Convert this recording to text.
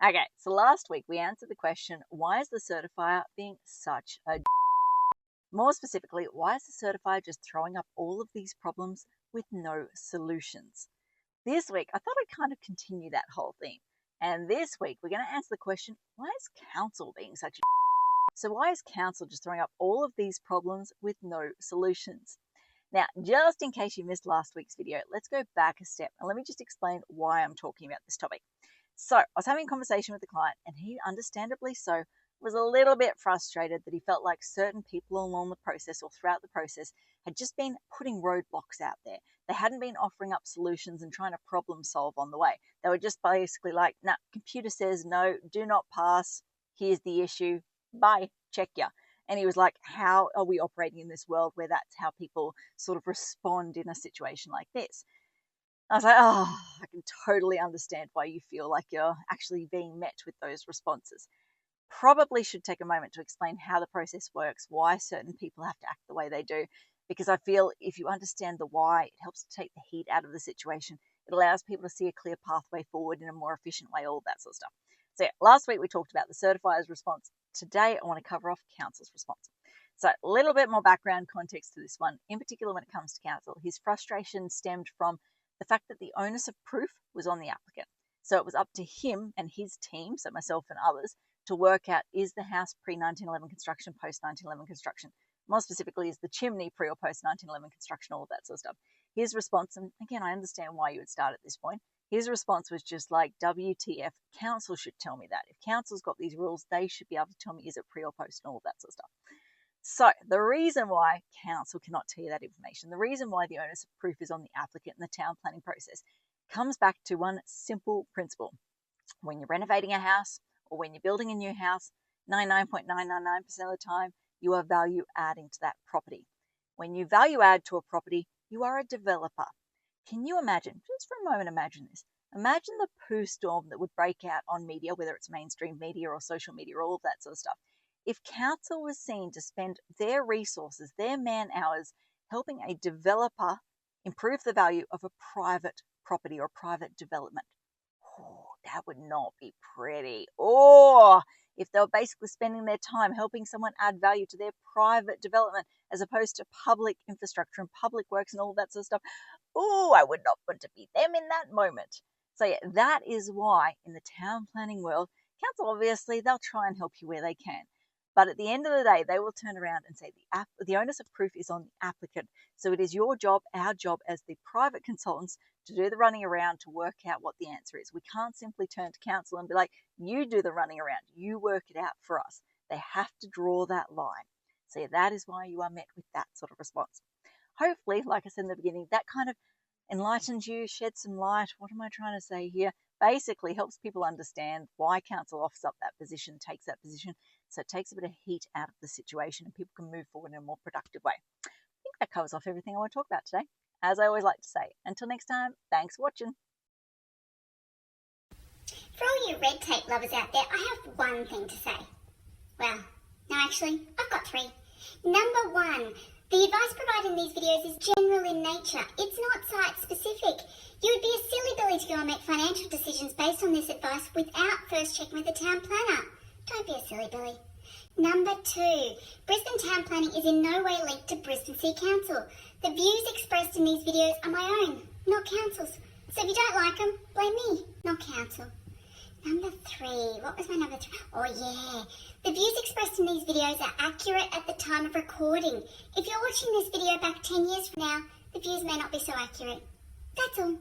Okay, so last week we answered the question, why is the certifier being such a More specifically, why is the certifier just throwing up all of these problems with no solutions? This week, I thought I'd kind of continue that whole theme. And this week, we're going to answer the question, why is council being such a So why is council just throwing up all of these problems with no solutions? Now, just in case you missed last week's video, let's go back a step and let me just explain why I'm talking about this topic. So I was having a conversation with the client, and he, understandably so, was a little bit frustrated that he felt like certain people along the process or throughout the process had just been putting roadblocks out there. They hadn't been offering up solutions and trying to problem solve on the way. They were just basically like, nah, computer says no, do not pass, here's the issue, bye, check ya. And he was like, how are we operating in this world where that's how people sort of respond in a situation like this? I was like, oh, I can totally understand why you feel like you're actually being met with those responses. Probably should take a moment to explain how the process works, why certain people have to act the way they do, because I feel if you understand the why, it helps to take the heat out of the situation. It allows people to see a clear pathway forward in a more efficient way, all that sort of stuff. So yeah, last week we talked about the certifier's response. Today I want to cover off council's response. So a little bit more background context to this one. In particular, when it comes to council, his frustration stemmed from the fact that the onus of proof was on the applicant. So it was up to him and his team, so myself and others, to work out, is the house pre-1911 construction, post-1911 construction? More specifically, is the chimney pre or post-1911 construction, all of that sort of stuff. His response, and again, I understand why you would start at this point, his response was just like, WTF, council should tell me that. If council's got these rules, they should be able to tell me, is it pre or post, and all of that sort of stuff. So the reason why council cannot tell you that information, the reason why the onus of proof is on the applicant in the town planning process, comes back to one simple principle. When you're renovating a house or when you're building a new house, 99.999% of the time, you are value adding to that property. When you value add to a property, you are a developer. Can you imagine, just for a moment, imagine this. Imagine the poo storm that would break out on media, whether it's mainstream media or social media, or all of that sort of stuff. If council was seen to spend their resources, their man hours, helping a developer improve the value of a private property or private development, that would not be pretty. Or if they were basically spending their time helping someone add value to their private development as opposed to public infrastructure and public works and all that sort of stuff, I would not want to be them in that moment. So yeah, that is why in the town planning world, council, obviously, they'll try and help you where they can. But at the end of the day, they will turn around and say the onus of proof is on the applicant. So it is your job, our job as the private consultants, to do the running around to work out what the answer is. We can't simply turn to council and be like, you do the running around, you work it out for us. They have to draw that line. So yeah, that is why you are met with that sort of response. Hopefully, like I said in the beginning, that kind of enlightens you, sheds some light. What am I trying to say here? Basically helps people understand why council offers up that position, takes that position. So it takes a bit of heat out of the situation and people can move forward in a more productive way. I think that covers off everything I want to talk about today. As I always like to say, until next time, thanks for watching. For all you red tape lovers out there, I have one thing to say. Well, no, actually, I've got three. Number one, the advice provided in these videos is general in nature. It's not site-specific. You would be a silly Billy to go and make financial decisions based on this advice without first checking with the town planner. Don't be a silly Billy. Number two, Brisbane town planning is in no way linked to Brisbane City Council. The views expressed in these videos are my own, not council's. So if you don't like them, blame me, not council. Number three, what was my number three? Oh yeah, the views expressed in these videos are accurate at the time of recording. If you're watching this video back 10 years from now, the views may not be so accurate. That's all.